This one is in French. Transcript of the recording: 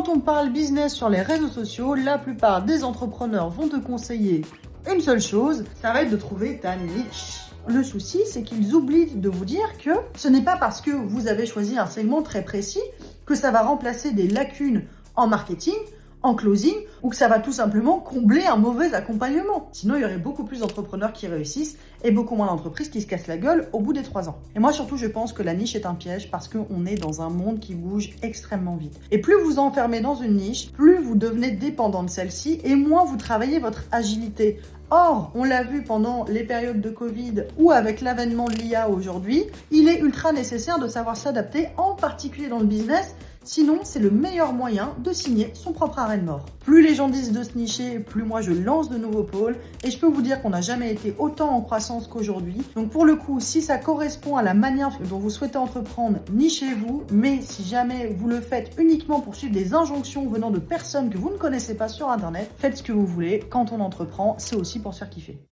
Quand on parle business sur les réseaux sociaux, la plupart des entrepreneurs vont te conseiller une seule chose, ça va être de trouver ta niche. Le souci, c'est qu'ils oublient de vous dire que ce n'est pas parce que vous avez choisi un segment très précis que ça va remplacer des lacunes en marketing, en closing, ou que ça va tout simplement combler un mauvais accompagnement. Sinon, il y aurait beaucoup plus d'entrepreneurs qui réussissent et beaucoup moins d'entreprises qui se cassent la gueule au bout des 3 ans. Et moi, surtout, je pense que la niche est un piège parce qu'on est dans un monde qui bouge extrêmement vite. Et plus vous enfermez dans une niche, plus vous devenez dépendant de celle-ci et moins vous travaillez votre agilité. Or, on l'a vu pendant les périodes de Covid ou avec l'avènement de l'IA aujourd'hui, il est ultra nécessaire de savoir s'adapter, en particulier dans le business. Sinon, c'est le meilleur moyen de signer son propre arrêt de mort. Plus les gens disent de se nicher, plus moi je lance de nouveaux pôles. Et je peux vous dire qu'on n'a jamais été autant en croissance qu'aujourd'hui. Donc pour le coup, si ça correspond à la manière dont vous souhaitez entreprendre, nichez-vous. Mais si jamais vous le faites uniquement pour suivre des injonctions venant de personnes que vous ne connaissez pas sur Internet, faites ce que vous voulez. Quand on entreprend, c'est aussi pour se faire kiffer.